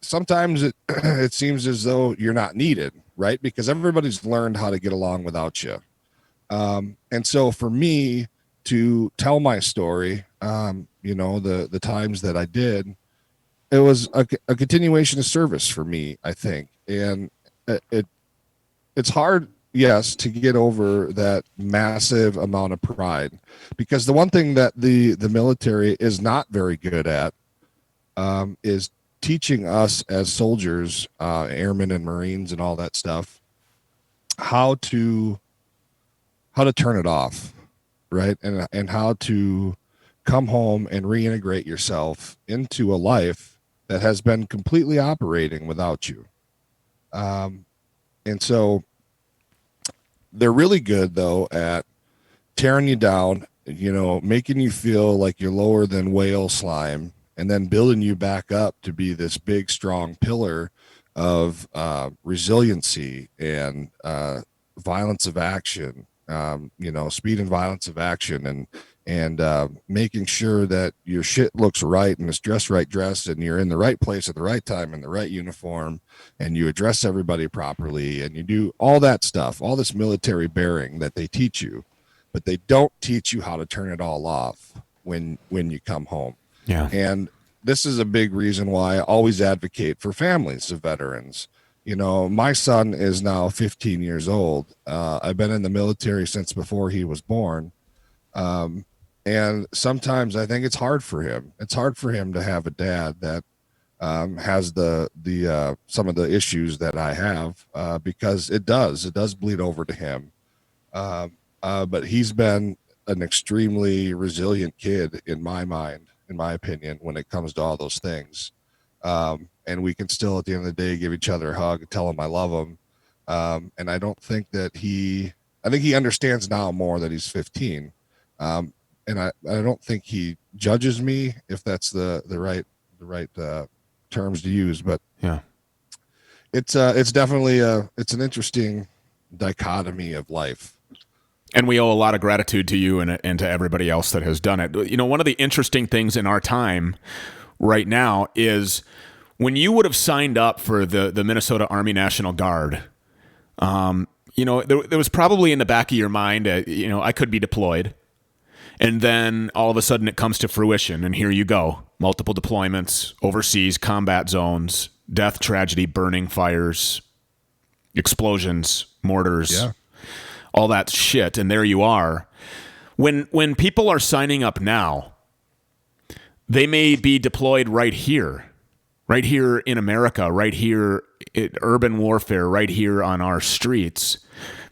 sometimes it seems as though you're not needed, right? Because everybody's learned how to get along without you. And so for me, to tell my story, the times that I did, it was a continuation of service for me, I think. And it's hard, yes, to get over that massive amount of pride, because the one thing that the military is not very good at is teaching us as soldiers, airmen and Marines and all that stuff, how to turn it off. Right. And how to come home and reintegrate yourself into a life that has been completely operating without you. And so they're really good, though, at tearing you down, making you feel like you're lower than whale slime, and then building you back up to be this big, strong pillar of resiliency and violence of action. Speed and violence of action, and making sure that your shit looks right and it's dressed right dressed and you're in the right place at the right time in the right uniform and you address everybody properly and you do all that stuff, all this military bearing that they teach you, but they don't teach you how to turn it all off when you come home. Yeah. And this is a big reason why I always advocate for families of veterans. You know, my son is now 15 years old. I've been in the military since before he was born. And sometimes I think it's hard for him. It's hard for him to have a dad that has the some of the issues that I have, because it does bleed over to him. But he's been an extremely resilient kid in my mind, in my opinion, when it comes to all those things. And we can still, at the end of the day, give each other a hug and tell him I love him. And I don't think that I think he understands now more that he's 15. And I don't think he judges me, if that's the right terms to use, but Yeah. It's definitely it's an interesting dichotomy of life. And we owe a lot of gratitude to you and to everybody else that has done it. You know, one of the interesting things in our time right now is when you would have signed up for the Minnesota Army National Guard, you know, there was probably in the back of your mind, you know, I could be deployed. And then all of a sudden it comes to fruition, and here you go. Multiple deployments, overseas combat zones, death, tragedy, burning, fires, explosions, mortars, all that shit, and there you are. When people are signing up now, they may be deployed right here in America, right here in urban warfare, right here on our streets.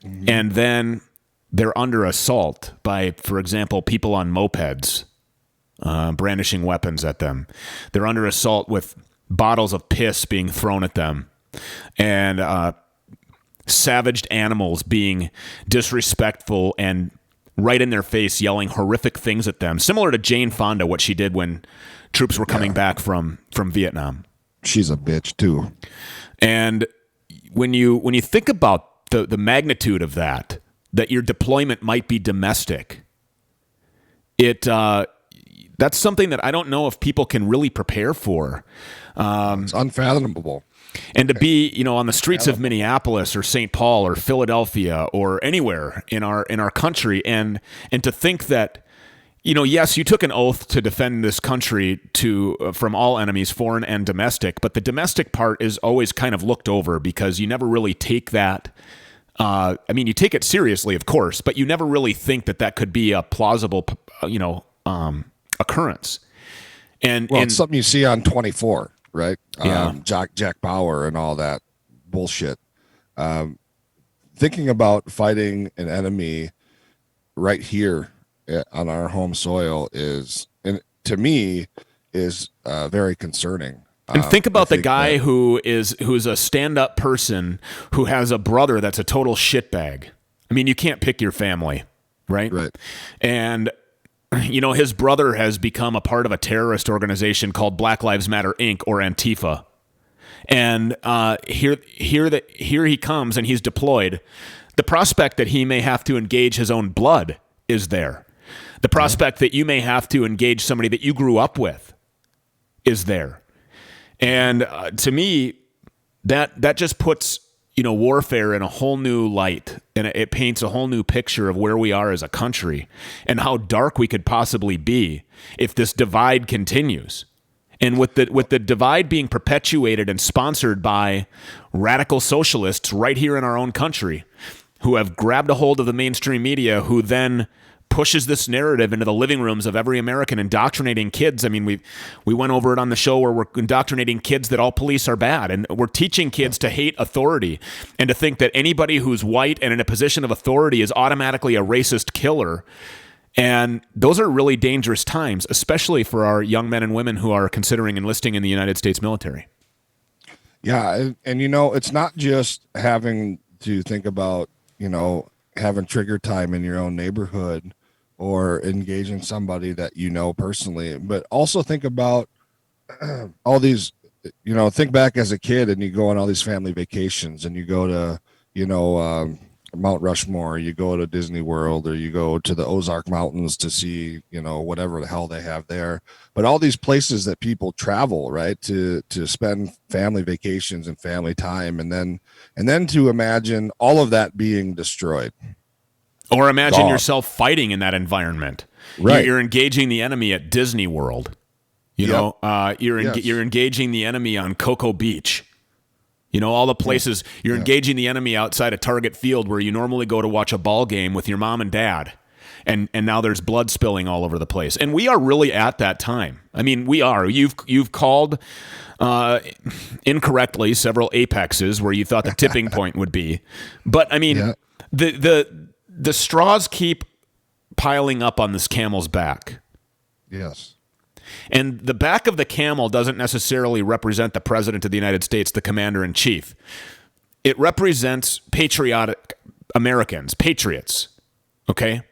Mm-hmm. And then they're under assault by, for example, people on mopeds, brandishing weapons at them. They're under assault with bottles of piss being thrown at them, and savaged animals being disrespectful and right in their face yelling horrific things at them, similar to Jane Fonda, what she did when troops were coming back from Vietnam. She's a bitch too. And when you think about the magnitude of that your deployment might be domestic, that's something that I don't know if people can really prepare for. It's unfathomable. And to be, you know, on the streets of Minneapolis or St. Paul or Philadelphia or anywhere in our country, and to think that, you know, yes, you took an oath to defend this country from all enemies, foreign and domestic, but the domestic part is always kind of looked over because you never really take that. I mean, you take it seriously, of course, but you never really think that could be a plausible, you know, occurrence. And it's something you see on 24, right? Yeah. Jack Bauer and all that bullshit. Thinking about fighting an enemy right here on our home soil to me is very concerning. And think about the guy who's a stand-up person who has a brother that's a total shitbag. I mean, you can't pick your family, right? Right. And you know, his brother has become a part of a terrorist organization called Black Lives Matter Inc. or Antifa. And here he comes and he's deployed. The prospect that he may have to engage his own blood is there. The prospect that you may have to engage somebody that you grew up with is there. And to me, that just puts, you know, warfare in a whole new light, and it paints a whole new picture of where we are as a country and how dark we could possibly be if this divide continues. And with the divide being perpetuated and sponsored by radical socialists right here in our own country, who have grabbed a hold of the mainstream media, who then pushes this narrative into the living rooms of every American, indoctrinating kids. I mean, we went over it on the show where we're indoctrinating kids that all police are bad, and we're teaching kids to hate authority and to think that anybody who's white and in a position of authority is automatically a racist killer. And those are really dangerous times, especially for our young men and women who are considering enlisting in the United States military. Yeah, and you know, it's not just having to think about, you know, having trigger time in your own neighborhood or engaging somebody that you know personally, but also think about all these, you know, think back as a kid and you go on all these family vacations and you go to, you know, Mount Rushmore, you go to Disney World, or you go to the Ozark Mountains to see, whatever the hell they have there. But all these places that people travel, right, to spend family vacations and family time, and then to imagine all of that being destroyed. Or imagine Gone. yourself fighting in that environment. Right. You're engaging the enemy at Disney World. You're engaging the enemy on Cocoa Beach. All the places you're engaging the enemy outside of Target Field where you normally go to watch a ball game with your mom and dad. And now there's blood spilling all over the place. And we are really at that time. I mean, we are. You've called incorrectly several apexes where you thought the tipping point would be. But I mean, the straws keep piling up on this camel's back. Yes. And the back of the camel doesn't necessarily represent the president of the United States, the commander in chief. It represents patriotic Americans, patriots. Okay?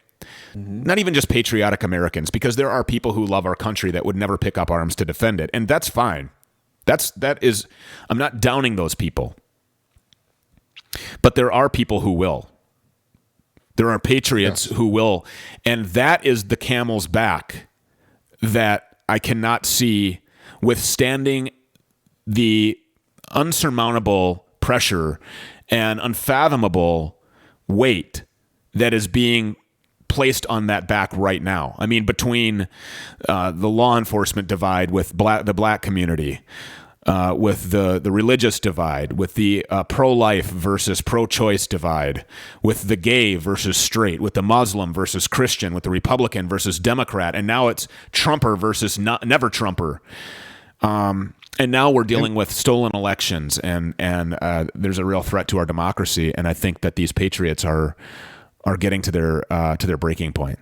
Mm-hmm. Not even just patriotic Americans, because there are people who love our country that would never pick up arms to defend it. And that's fine. I'm not downing those people. But there are people who will. There are patriots who will. And that is the camel's back that I cannot see withstanding the unsurmountable pressure and unfathomable weight that is being placed on that back right now. I mean, between the law enforcement divide with the black community, with the religious divide, with the pro-life versus pro-choice divide, with the gay versus straight, with the Muslim versus Christian, with the Republican versus Democrat, and now it's Trumper versus never Trumper. And now we're dealing with stolen elections, and there's a real threat to our democracy. And I think that these patriots are getting to their breaking point.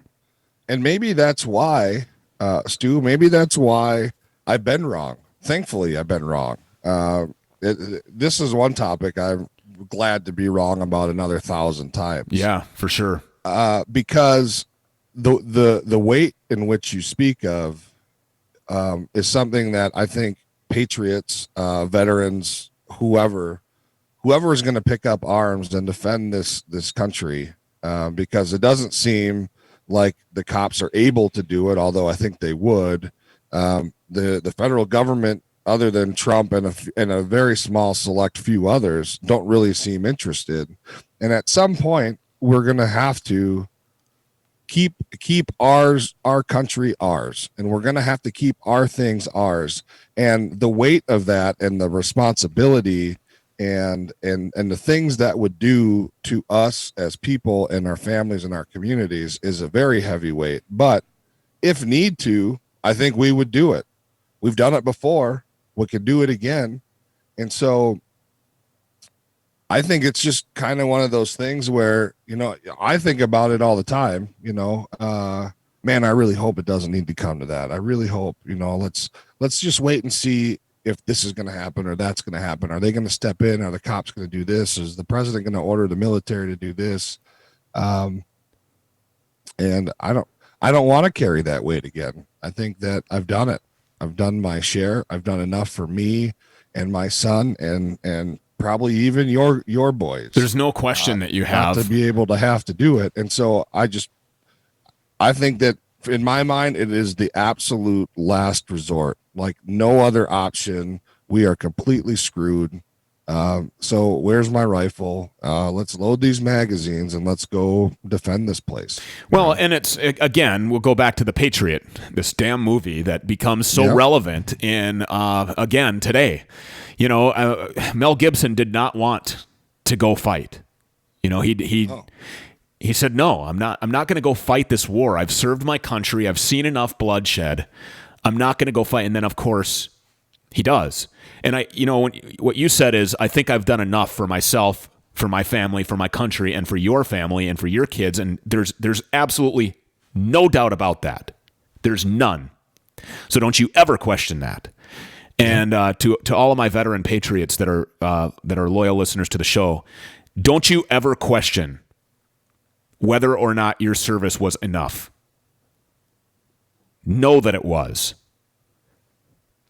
And maybe that's why, Stu. Maybe that's why I've been wrong. Thankfully, I've been wrong. This is one topic I'm glad to be wrong about another 1,000 times. Yeah, for sure. Because the weight in which you speak of is something that I think patriots, veterans, whoever is going to pick up arms and defend this country, because it doesn't seem like the cops are able to do it, although I think they would. The federal government, other than Trump and a very small select few others, don't really seem interested. And at some point, we're going to have to keep our country ours, and we're going to have to keep our things ours. And the weight of that, and the responsibility, and the things that would do to us as people and our families and our communities, is a very heavy weight. But if need to, I think we would do it. We've done it before. We could do it again. And so I think it's just kind of one of those things where, I think about it all the time, man, I really hope it doesn't need to come to that. I really hope, let's just wait and see if this is going to happen or that's going to happen. Are they going to step in? Are the cops going to do this? Is the president going to order the military to do this? And I don't want to carry that weight again. I think that I've done it. I've done my share. I've done enough for me and my son, and probably even your boys. There's no question that you have to be able to have to do it. And so I think that in my mind, it is the absolute last resort. Like, no other option. We are completely screwed. So where's my rifle? Let's load these magazines and let's go defend this place. Well, and it's, again, we'll go back to The Patriot, this damn movie that becomes so relevant in, again, today. Mel Gibson did not want to go fight. He said, no, I'm not going to go fight this war. I've served my country. I've seen enough bloodshed. I'm not going to go fight. And then, of course, he does. And what you said is, I think I've done enough for myself, for my family, for my country, and for your family, and for your kids. And there's absolutely no doubt about that. There's none. So don't you ever question that. And to all of my veteran patriots that are loyal listeners to the show, don't you ever question whether or not your service was enough. Know that it was.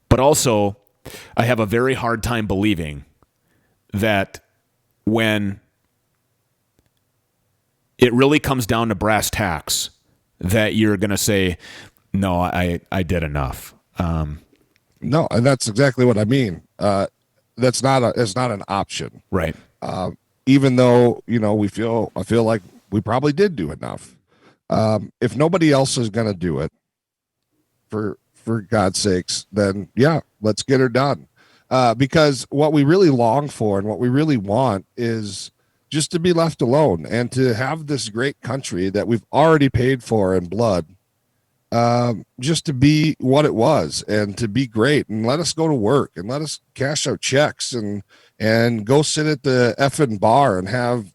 But also, I have a very hard time believing that when it really comes down to brass tacks that you're going to say, no, I did enough. No, and that's exactly what I mean. It's not an option. Right. Even though, I feel like we probably did do enough. If nobody else is going to do it, for God's sakes, then yeah, let's get her done. Because what we really long for and what we really want is just to be left alone and to have this great country that we've already paid for in blood, just to be what it was and to be great, and let us go to work and let us cash our checks and go sit at the effing bar and have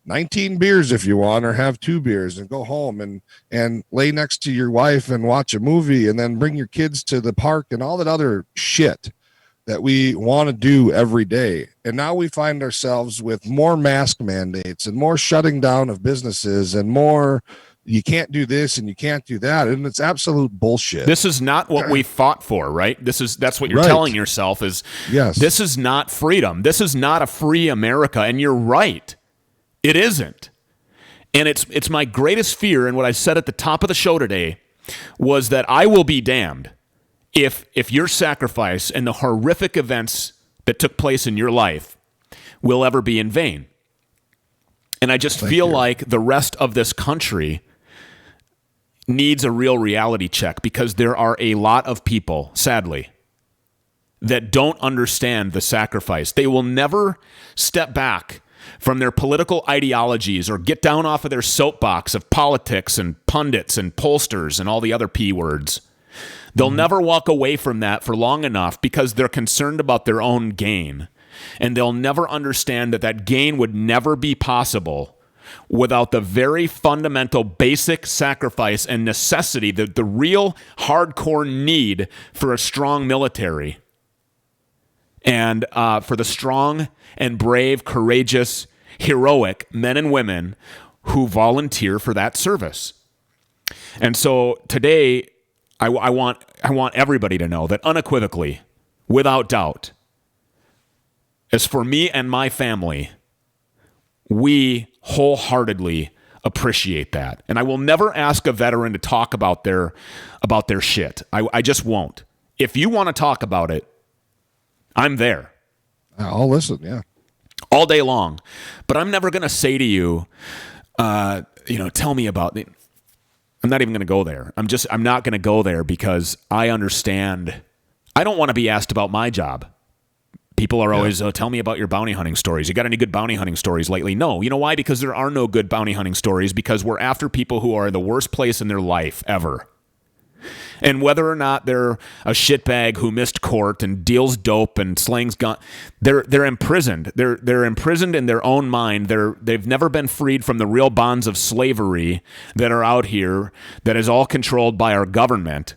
19 beers if you want, or have 2 beers and go home and lay next to your wife and watch a movie and then bring your kids to the park and all that other shit that we want to do every day. And now we find ourselves with more mask mandates and more shutting down of businesses and more, you can't do this and you can't do that. And it's absolute bullshit. This is not what we fought for, right? That's what you're Right. telling yourself is, Yes. This is not freedom. This is not a free America. And you're right. It isn't. And it's my greatest fear, and what I said at the top of the show today was that I will be damned if your sacrifice and the horrific events that took place in your life will ever be in vain. And I just feel like the rest of this country needs a real reality check, because there are a lot of people, sadly, that don't understand the sacrifice. They will never step back from their political ideologies or get down off of their soapbox of politics and pundits and pollsters and all the other P words. They'll never walk away from that for long enough because they're concerned about their own gain. And they'll never understand that that gain would never be possible without the very fundamental basic sacrifice and necessity, the real hardcore need for a strong military. And for the strong and brave, courageous, heroic men and women who volunteer for that service. And so today, I want everybody to know that unequivocally, without doubt, as for me and my family, we wholeheartedly appreciate that. And I will never ask a veteran to talk about their shit. I just won't. If you want to talk about it, I'm there. I'll listen, yeah. All day long. But I'm never going to say to you, tell me about it. I'm not even going to go there. I'm not going to go there because I understand. I don't want to be asked about my job. People are always, tell me about your bounty hunting stories. You got any good bounty hunting stories lately? No. You know why? Because there are no good bounty hunting stories, because we're after people who are in the worst place in their life ever. And whether or not they're a shitbag who missed court and deals dope and slings gun, they're imprisoned. They're imprisoned in their own mind. They've never been freed from the real bonds of slavery that are out here, that is all controlled by our government.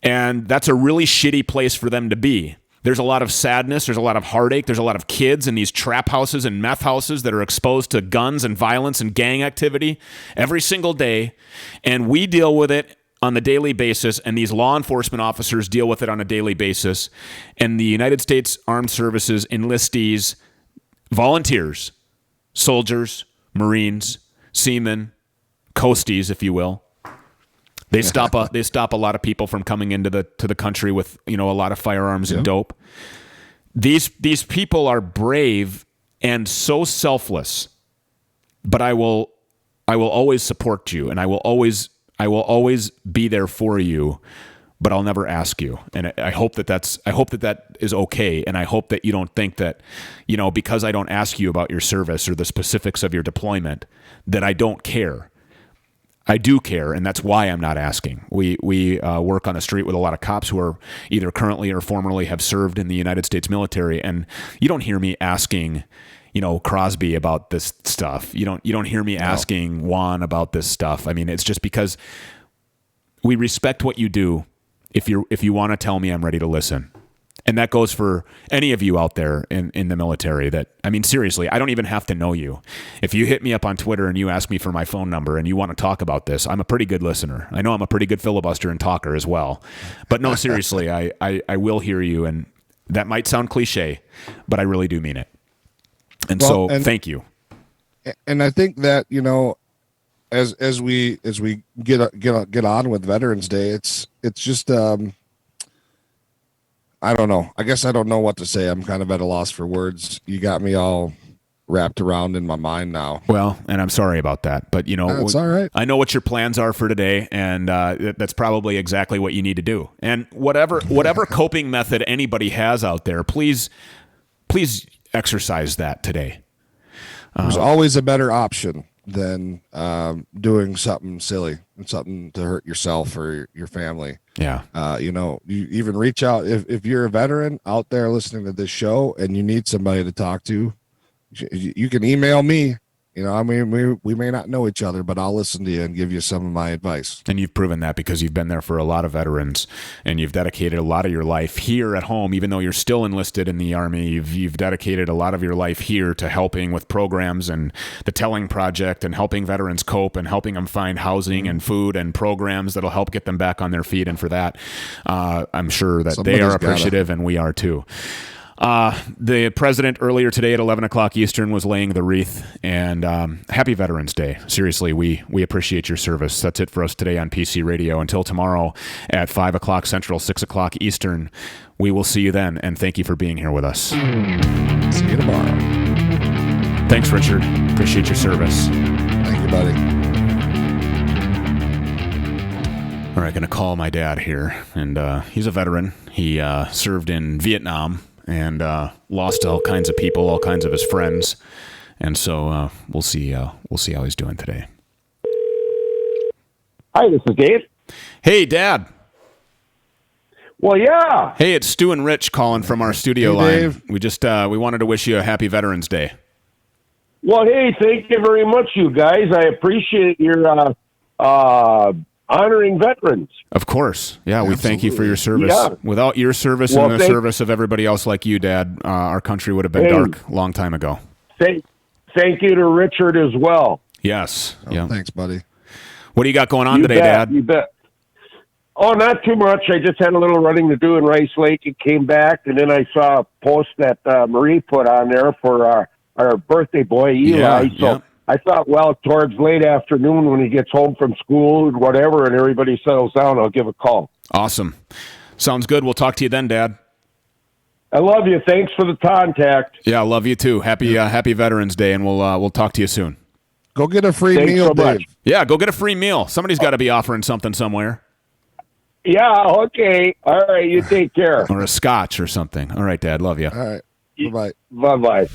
And that's a really shitty place for them to be. There's a lot of sadness. There's a lot of heartache. There's a lot of kids in these trap houses and meth houses that are exposed to guns and violence and gang activity every single day. And we deal with it on the daily basis, and these law enforcement officers deal with it on a daily basis. And the United States Armed Services enlistees, volunteers, soldiers, Marines, seamen, coasties, if you will. They stop a lot of people from coming into the country with a lot of firearms and dope. These people are brave and so selfless. But I will always support you, and I will always be there for you, but I'll never ask you. And I hope that is okay. And I hope that you don't think that, because I don't ask you about your service or the specifics of your deployment, that I don't care. I do care, and that's why I'm not asking. We work on the street with a lot of cops who are either currently or formerly have served in the United States military, and you don't hear me asking, Crosby about this stuff. You don't hear me asking Juan about this stuff. I mean, it's just because we respect what you do. If you want to tell me, I'm ready to listen. And that goes for any of you out there in the military. Seriously, I don't even have to know you. If you hit me up on Twitter and you ask me for my phone number and you want to talk about this, I'm a pretty good listener. I know I'm a pretty good filibuster and talker as well. But no, seriously, I will hear you. And that might sound cliche, but I really do mean it. And thank you. And I think that, as we get on with Veterans Day, it's just I don't know. I guess I don't know what to say. I'm kind of at a loss for words. You got me all wrapped around in my mind now. Well, and I'm sorry about that, but That's all right. I know what your plans are for today, and that's probably exactly what you need to do. And whatever coping method anybody has out there, please exercise that today. There's always a better option than doing something silly and something to hurt yourself or your family. Yeah. You even reach out if you're a veteran out there listening to this show and you need somebody to talk to, you can email me. I mean, we may not know each other, but I'll listen to you and give you some of my advice. And you've proven that because you've been there for a lot of veterans, and you've dedicated a lot of your life here at home. Even though you're still enlisted in the Army, you've dedicated a lot of your life here to helping with programs and the Telling Project and helping veterans cope and helping them find housing and food and programs that'll help get them back on their feet. And for that, I'm sure that they are appreciative, and we are too. The president earlier today at 11 o'clock Eastern was laying the wreath, and happy Veterans Day. Seriously, we appreciate your service. That's it for us today on PC Radio. Until tomorrow at 5 o'clock Central, 6 o'clock Eastern, we will see you then, and thank you for being here with us. See you tomorrow. Thanks, Richard. Appreciate your service. Thank you, buddy. All right, going to call my dad here, and he's a veteran. He served in Vietnam and lost all kinds of people, all kinds of his friends, and so we'll see how he's doing today. Hi, this is Dave. Hey, Dad. Well, yeah. Hey, it's Stu and Rich calling from our studio Hey, line. Dave. We just we wanted to wish you a happy Veterans Day. Well, hey, thank you very much, you guys. I appreciate your honoring veterans. Of course. Yeah, we thank you for your service. Yeah. Without your service Well, and the service of everybody else like you, Dad, our country would have been dark a long time ago. Thank you to Richard as well. Yes. Oh, yeah. Thanks, buddy. What do you got going on You today, bet, Dad? You bet. Oh, not too much. I just had a little running to do in Rice Lake and came back, and then I saw a post that Marie put on there for our birthday boy, Eli. Yeah, so yeah. I thought, well, towards late afternoon when he gets home from school and whatever and everybody settles down, I'll give a call. Awesome. Sounds good. We'll talk to you then, Dad. I love you. Thanks for the contact. Yeah, I love you too. Happy Veterans Day, and we'll talk to you soon. Go get a free Thanks meal, so Dave. much. Yeah, go get a free meal. Somebody's got to be offering something somewhere. Yeah, okay. All right, you take care. Or a scotch or something. All right, Dad. Love you. All right. Bye-bye. Bye-bye.